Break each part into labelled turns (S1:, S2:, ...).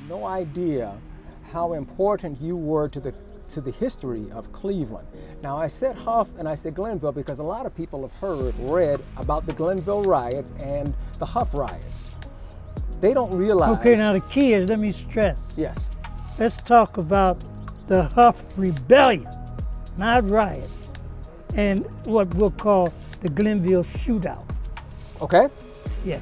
S1: no idea how important you were to the history of Cleveland. Now, I said Huff and I said Glenville because a lot of people have read about the Glenville riots and the Huff riots. They don't realize.
S2: Okay, now the key is, let me stress.
S1: Yes.
S2: Let's talk about the Huff Rebellion, not riots, and what we'll call the Glenville Shootout.
S1: Okay.
S2: Yeah.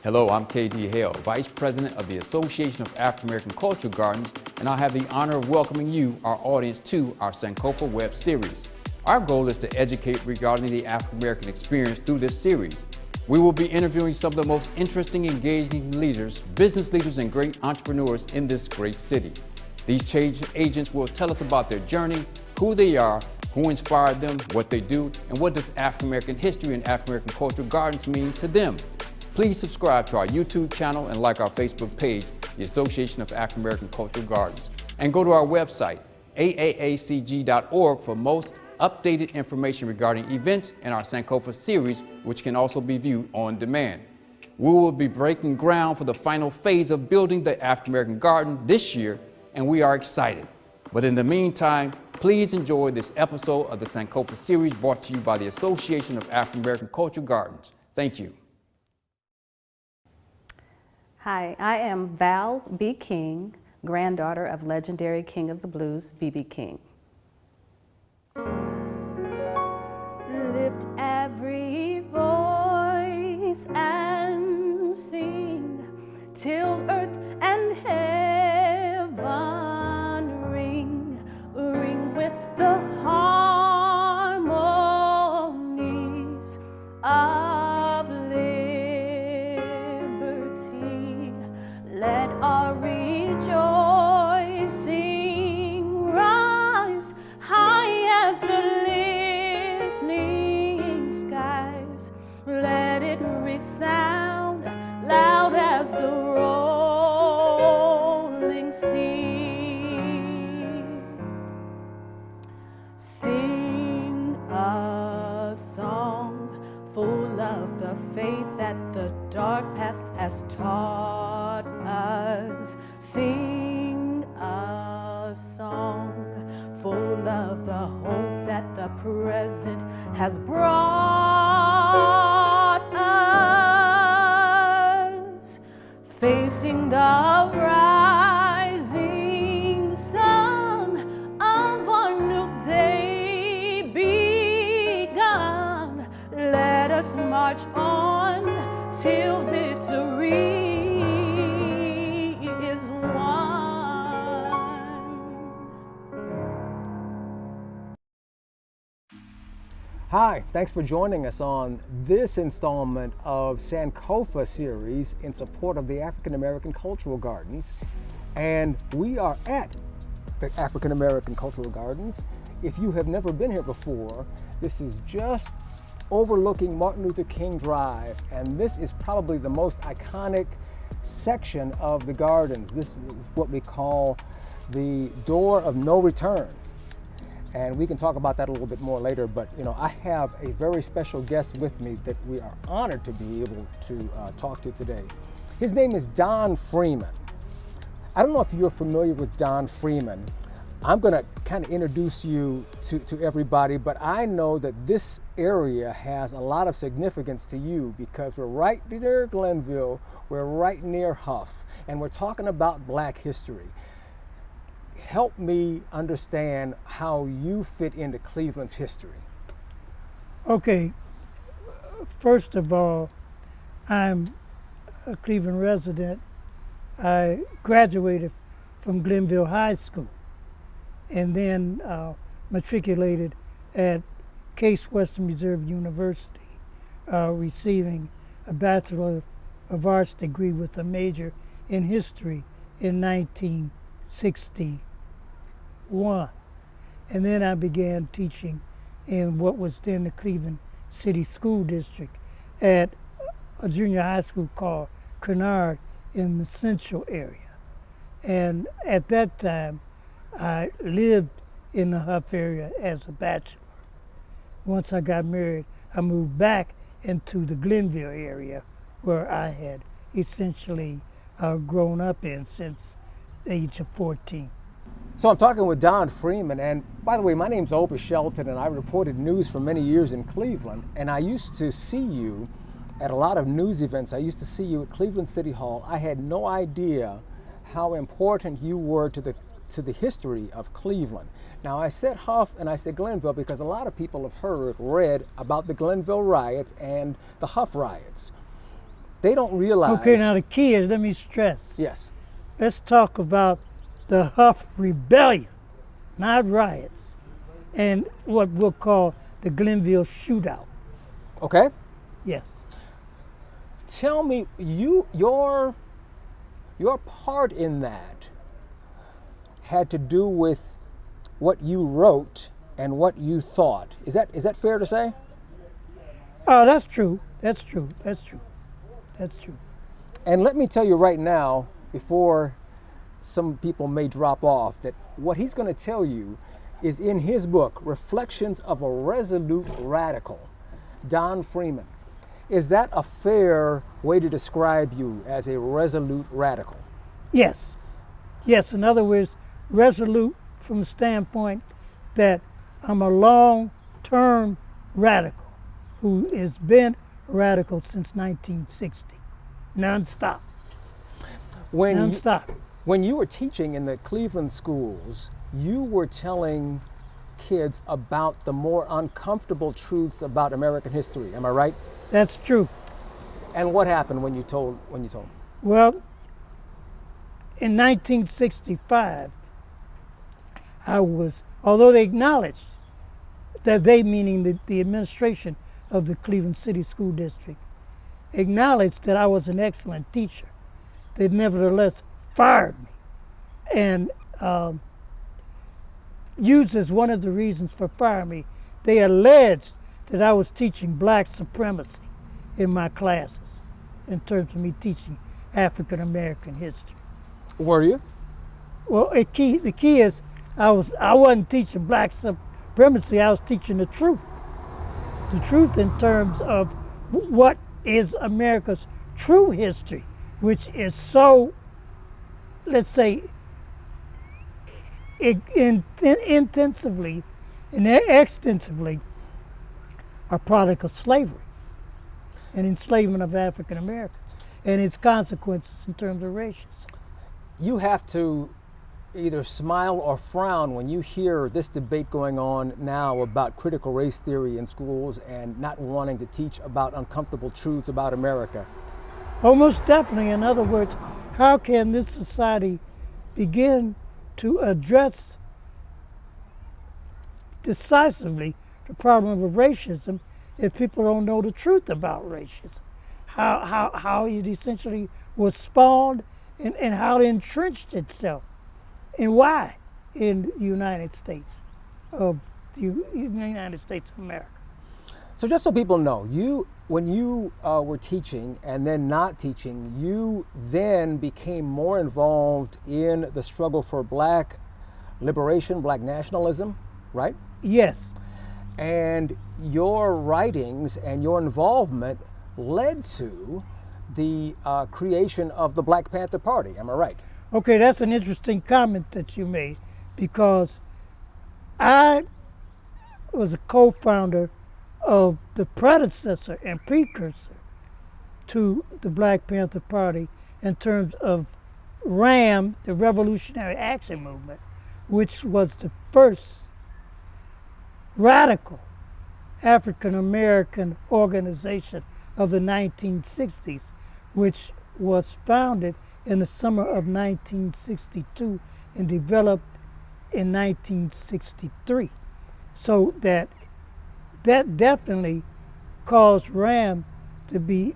S3: Hello, I'm K.D. Hale, Vice President of the Association of African American Cultural Gardens, and I have the honor of welcoming you, our audience, to our Sankofa Web Series. Our goal is to educate regarding the African American experience through this series. We will be interviewing some of the most interesting, engaging leaders, business leaders, and great entrepreneurs in this great city. These change agents will tell us about their journey, who they are, who inspired them, what they do, and what does African American history and African American cultural gardens mean to them. Please subscribe to our YouTube channel and like our Facebook page, the Association of African American Cultural Gardens. And go to our website, aaacg.org, for most updated information regarding events in our Sankofa series, which can also be viewed on demand. We will be breaking ground for the final phase of building the African American Garden this year, and we are excited. But in the meantime, please enjoy this episode of the Sankofa series brought to you by the Association of African American Cultural Gardens. Thank you.
S4: Hi, I am Val B. King, granddaughter of legendary King of the Blues, B.B. King. Lift every voice and sing till earth and heaven ring, ring with the harmonies of liberty. Let our rejoicing rise high as the listening skies. Let it resound loud as the rolling sea. Sing a song full of the faith that the dark past has taught us. Sing a song full of the hope that the present has brought us. Facing the rising sun of our new day begun. Let us march on till victory is won.
S1: Hi, thanks for joining us on this installment of Sankofa series in support of the African American Cultural Gardens. And we are at the African American Cultural Gardens. If you have never been here before, this is just overlooking Martin Luther King Drive, and this is probably the most iconic section of the gardens. This is what we call the door of no return. And we can talk about that a little bit more later, but I have a very special guest with me that we are honored to be able to talk to today. His name is Don Freeman. I don't know if you're familiar with Don Freeman. I'm going to kind of introduce you to everybody, but I know that this area has a lot of significance to you because we're right near Glenville, we're right near Huff, and we're talking about Black history. Help me understand how you fit into Cleveland's history.
S2: Okay, first of all, I'm a Cleveland resident. I graduated from Glenville High School and then matriculated at Case Western Reserve University, receiving a Bachelor of Arts degree with a major in history in 1961. And then I began teaching in what was then the Cleveland City School District at a junior high school called Kennard in the Central area. And at that time, I lived in the Huff area as a bachelor. Once I got married, I moved back into the Glenville area where I had essentially grown up in since the age of 14.
S1: So I'm talking with Don Freeman, and by the way, my name's Obie Shelton, and I reported news for many years in Cleveland, and I used to see you at a lot of news events. I used to see you at Cleveland City Hall. I had no idea how important you were to the history of Cleveland. Now, I said Huff and I said Glenville because a lot of people have read about the Glenville riots and the Huff riots. They don't realize...
S2: Okay, now the key is, let me stress.
S1: Yes.
S2: Let's talk about the Huff Rebellion, not riots, and what we'll call the Glenville Shootout.
S1: Okay.
S2: Yes.
S1: Tell me, your part in that had to do with what you wrote and what you thought. Is that fair to say?
S2: Oh, that's true. That's true. That's true. That's true.
S1: And let me tell you right now, before some people may drop off, that what he's going to tell you is in his book, Reflections of a Resolute Radical, Don Freeman. Is that a fair way to describe you as a resolute radical?
S2: Yes. Yes, in other words, resolute from the standpoint that I'm a long-term radical who has been a radical since 1960, nonstop.
S1: When you were teaching in the Cleveland schools, you were telling kids about the more uncomfortable truths about American history. Am I right?
S2: That's true.
S1: And what happened when you told them?
S2: Well, in 1965, although they acknowledged that they, meaning the administration of the Cleveland City School District, acknowledged that I was an excellent teacher, they nevertheless fired me and used as one of the reasons for firing me, they alleged that I was teaching black supremacy in my classes in terms of me teaching African American history.
S1: Were you?
S2: Well, the key is I wasn't teaching black supremacy, I was teaching the truth. The truth in terms of what is America's true history, which is so, let's say, intensively and extensively a product of slavery and enslavement of African Americans and its consequences in terms of racism.
S1: You have to either smile or frown when you hear this debate going on now about critical race theory in schools and not wanting to teach about uncomfortable truths about America.
S2: Oh, most definitely. In other words, how can this society begin to address decisively the problem of racism if people don't know the truth about racism? How it essentially was spawned and how it entrenched itself, and why in the United States of America.
S1: So just so people know, when you were teaching and then not teaching, you then became more involved in the struggle for black liberation, black nationalism, right?
S2: Yes.
S1: And your writings and your involvement led to the creation of the Black Panther Party. Am I right?
S2: Okay, that's an interesting comment that you made, because I was a co-founder of the predecessor and precursor to the Black Panther Party in terms of RAM, the Revolutionary Action Movement, which was the first radical African American organization of the 1960s, which was founded in the summer of 1962 and developed in 1963. So that definitely caused RAM to be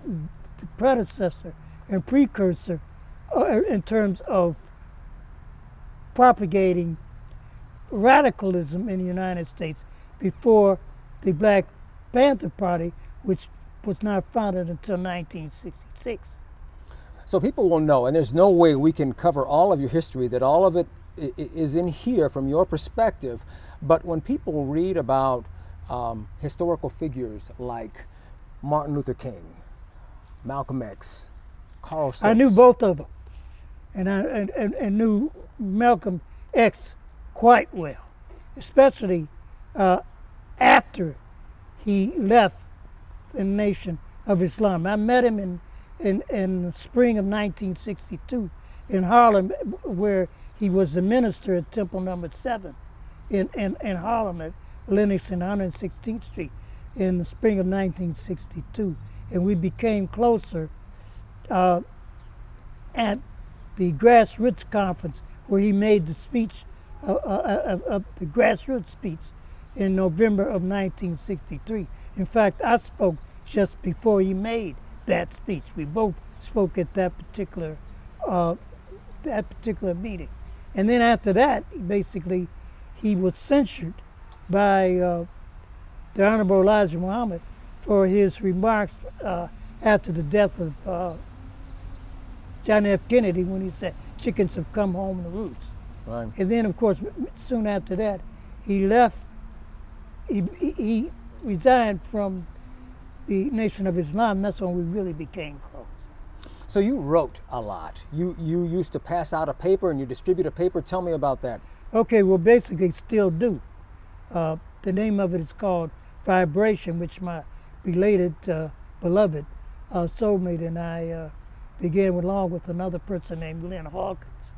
S2: the predecessor and precursor in terms of propagating radicalism in the United States before the Black Panther Party, which was not founded until 1966.
S1: So people will know, and there's no way we can cover all of your history, that all of it is in here from your perspective. But when people read about historical figures like Martin Luther King, Malcolm X, Carl Stokes.
S2: I knew both of them, and I knew Malcolm X quite well, especially after he left the Nation of Islam. I met him in the spring of 1962 in Harlem, where he was the minister at Temple Number 7 in Harlem at Lenox and 116th Street in the spring of 1962. And we became closer at the grassroots conference where he made the speech, of the grassroots speech in November of 1963. In fact, I spoke just before he made that speech. We both spoke at that particular meeting. And then after that, basically, he was censured by the Honorable Elijah Muhammad for his remarks after the death of John F. Kennedy, when he said, "Chickens have come home to roost."
S1: Right.
S2: And then, of course, soon after that, he left. He resigned from the Nation of Islam. That's when we really became close.
S1: So you wrote a lot. You used to pass out a paper and you distribute a paper. Tell me about that.
S2: Okay, well, basically, still do. The name of it is called Vibration, which my belated beloved soulmate and I began along with another person named Lynn Hawkins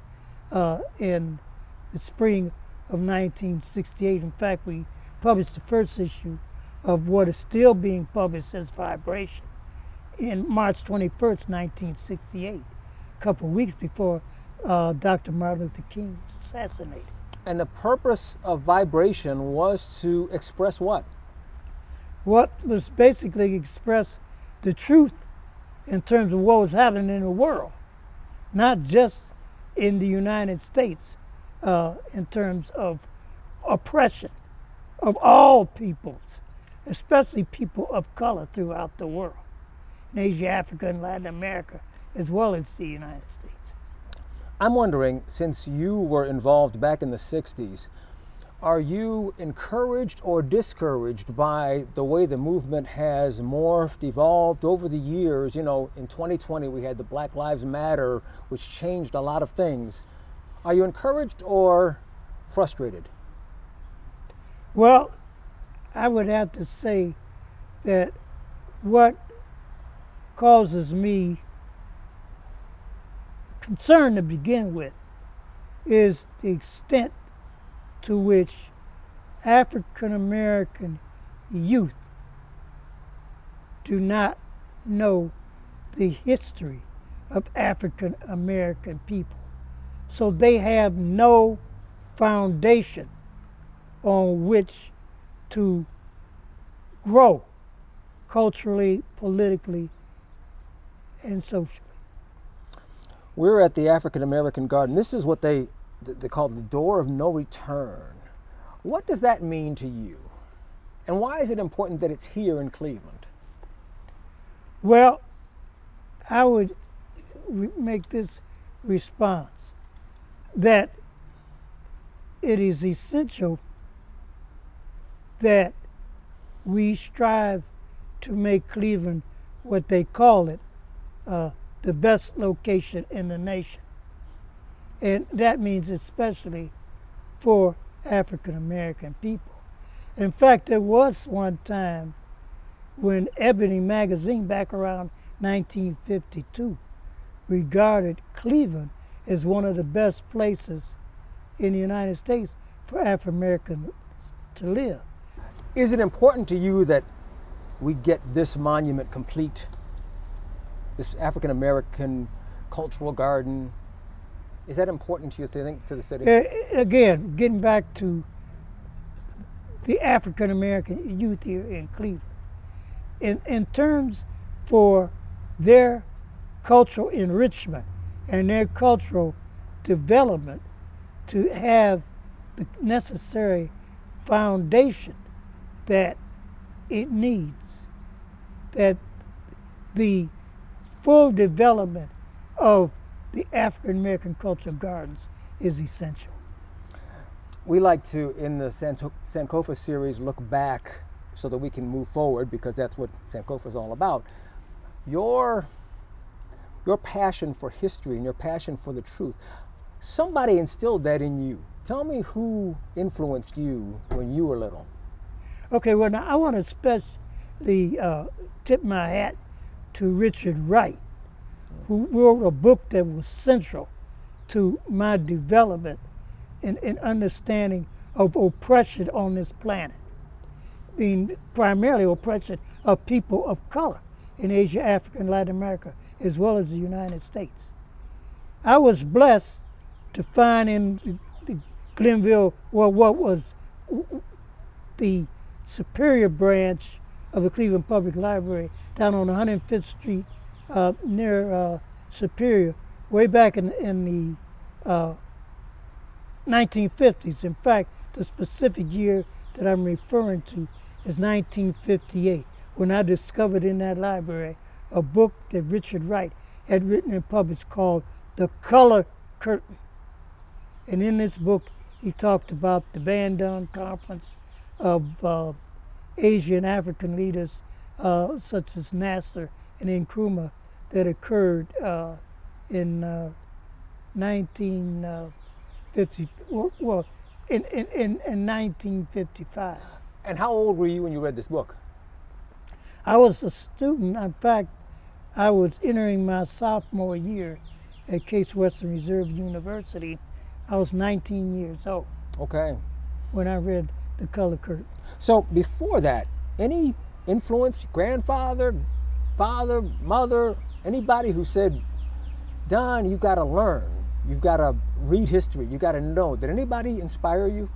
S2: in the spring of 1968. In fact, we published the first issue of what is still being published as Vibration in March 21st, 1968, a couple of weeks before Dr. Martin Luther King was assassinated.
S1: And the purpose of Vibration was to express what?
S2: What was basically express the truth in terms of what was happening in the world, not just in the United States, in terms of oppression of all peoples, especially people of color throughout the world, in Asia, Africa, and Latin America, as well as the United States.
S1: I'm wondering, since you were involved back in the 60s, are you encouraged or discouraged by the way the movement has morphed, evolved over the years? You know, in 2020 we had the Black Lives Matter, which changed a lot of things. Are you encouraged or frustrated?
S2: Well, I would have to say that what causes me concern to begin with is the extent to which African American youth do not know the history of African American people. So they have no foundation on which to grow culturally, politically, and socially.
S1: We're at the African American Garden. This is what they call the door of no return. What does that mean to you? And why is it important that it's here in Cleveland?
S2: Well, I would make this response that it is essential that we strive to make Cleveland what they call it, the best location in the nation. And that means especially for African American people. In fact, there was one time when Ebony magazine, back around 1952, regarded Cleveland as one of the best places in the United States for African Americans to live.
S1: Is it important to you that we get this monument complete, this African American cultural garden? Is that important to you, think, to the city?
S2: Again, getting back to the African American youth here in Cleveland, in terms for their cultural enrichment and their cultural development, to have the necessary foundation that it needs, that the full development of the African American Cultural Gardens is essential.
S1: We like to, in the Sankofa series, look back so that we can move forward, because that's what Sankofa is all about. Your passion for history and your passion for the truth, somebody instilled that in you. Tell me who influenced you when you were little.
S2: Okay, well, now I want to especially tip my hat to Richard Wright, who wrote a book that was central to my development in understanding of oppression on this planet, being primarily oppression of people of color in Asia, Africa, and Latin America, as well as the United States. I was blessed to find in the Glenville, well, what was the Superior branch of the Cleveland Public Library down on 105th Street near Superior, way back in the 1950s. In fact, the specific year that I'm referring to is 1958, when I discovered in that library a book that Richard Wright had written and published called The Color Curtain. And in this book, he talked about the Bandung Conference of Asian African leaders such as Nasser and Nkrumah that occurred in 1955.
S1: And how old were you when you read this book?
S2: I was a student. In fact, I was entering my sophomore year at Case Western Reserve University. I was 19 years old.
S1: Okay.
S2: When I read The Color Curtain.
S1: So before that, any influence, grandfather, father, mother, anybody who said, Don, you've got to learn, you've got to read history, you got to know. Did anybody inspire you?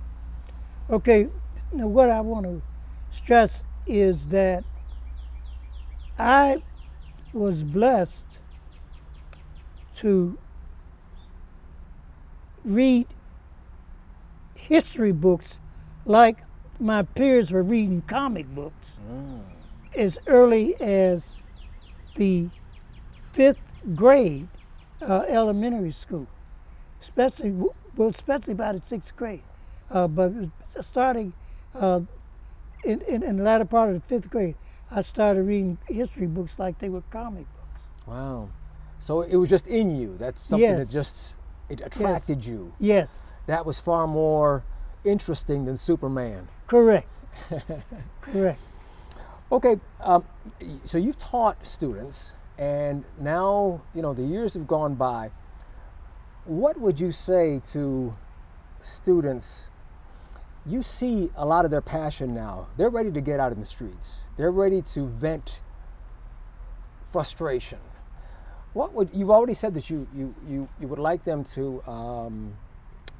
S2: Okay, now what I want to stress is that I was blessed to read history books like my peers were reading comic books as early as the 5th grade elementary school, especially by the 6th grade. But starting in the latter part of the 5th grade, I started reading history books like they were comic books.
S1: Wow. So it was just in you. That's something
S2: Yes.
S1: that just, it attracted you.
S2: Yes,
S1: That was far more interesting than Superman.
S2: correct. Correct.
S1: Okay, so you've taught students, and now, you know, the years have gone by. What would you say to students? You see a lot of their passion now. They're ready to get out in the streets. They're ready to vent frustration. What would, you've already said that you would like them to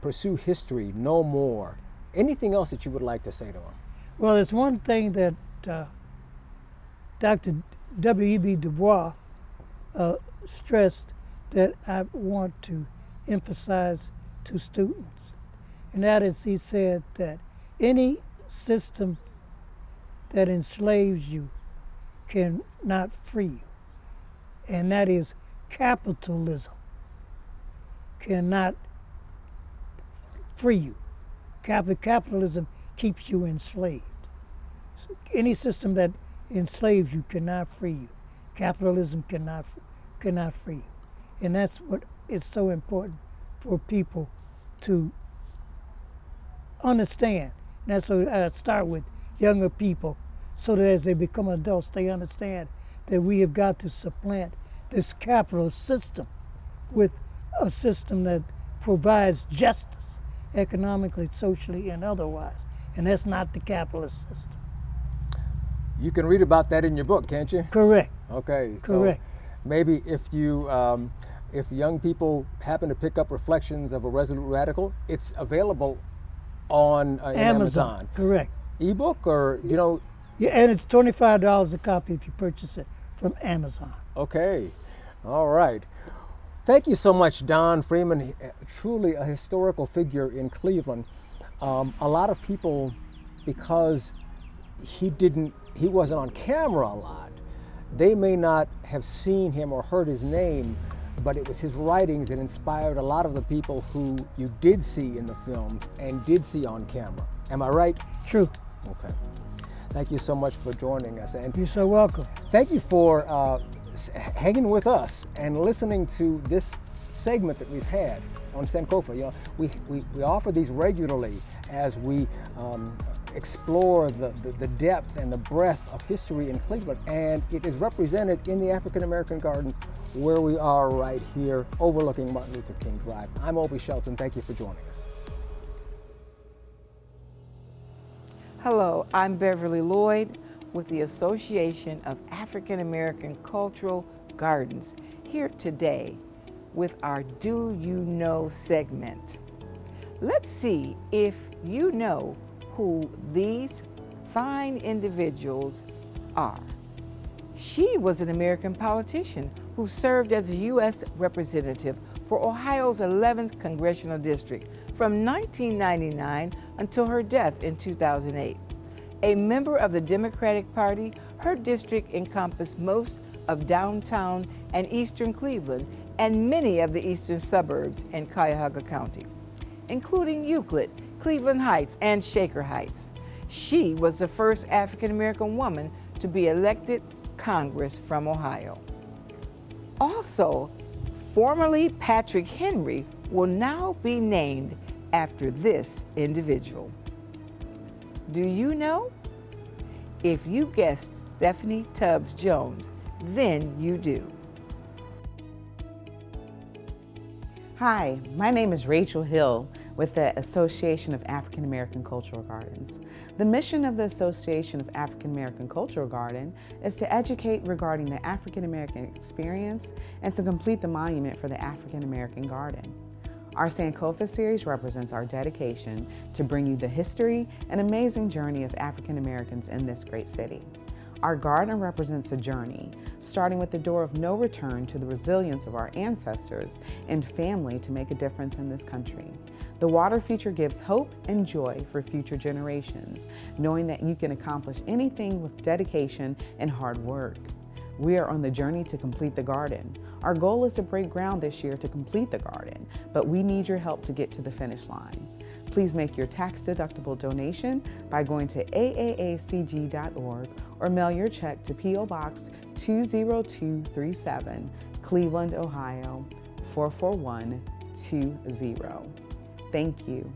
S1: pursue history, know more. Anything else that you would like to say to them?
S2: Well, it's one thing that Dr. W.E.B. Du Bois stressed that I want to emphasize to students. And that is, he said that any system that enslaves you cannot free you. And that is, capitalism cannot free you. Capitalism keeps you enslaved. So any system that enslaves you cannot free you. Capitalism cannot free you. And that's what is so important for people to understand. And that's what I start with younger people, so that as they become adults, they understand that we have got to supplant this capitalist system with a system that provides justice economically, socially, and otherwise. And that's not the capitalist system.
S1: You can read about that in your book, can't you?
S2: Correct.
S1: Okay.
S2: Correct.
S1: So maybe if you, if young people happen to pick up Reflections of a Resolute Radical, it's available on Amazon.
S2: Correct.
S1: Ebook, or you know?
S2: Yeah, and it's $25 a copy if you purchase it from Amazon.
S1: Okay. All right. Thank you so much, Don Freeman. Truly a historical figure in Cleveland. A lot of people, because he wasn't on camera a lot, they may not have seen him or heard his name, but it was his writings that inspired a lot of the people who you did see in the films and did see on camera. Am I right?
S2: True.
S1: Okay. Thank you so much for joining us. And
S2: You're so welcome.
S1: thank you for hanging with us and listening to this segment that we've had on Sankofa. You know, we offer these regularly as we explore the depth and the breadth of history in Cleveland, and it is represented in the African American Gardens where we are right here overlooking Martin Luther King Drive. I'm Obie Shelton. Thank you for joining us.
S5: Hello, I'm Beverly Lloyd with the Association of African American Cultural Gardens, here today with our Do You Know segment. Let's see if you know who these fine individuals are. She was an American politician who served as a U.S. representative for Ohio's 11th Congressional District from 1999 until her death in 2008. A member of the Democratic Party, her district encompassed most of downtown and eastern Cleveland and many of the eastern suburbs in Cuyahoga County, including Euclid, Cleveland Heights, and Shaker Heights. She was the first African American woman to be elected Congress from Ohio. Also, formerly Patrick Henry will now be named after this individual. Do you know? If you guessed Stephanie Tubbs Jones, then you do.
S6: Hi, my name is Rachel Hill with the Association of African American Cultural Gardens. The mission of the Association of African American Cultural Garden is to educate regarding the African American experience and to complete the monument for the African American Garden. Our Sankofa series represents our dedication to bring you the history and amazing journey of African Americans in this great city. Our garden represents a journey, starting with the door of no return to the resilience of our ancestors and family to make a difference in this country. The water feature gives hope and joy for future generations, knowing that you can accomplish anything with dedication and hard work. We are on the journey to complete the garden. Our goal is to break ground this year to complete the garden, but we need your help to get to the finish line. Please make your tax-deductible donation by going to aAACG.org or mail your check to P.O. Box 20237, Cleveland, Ohio 44120. Thank you.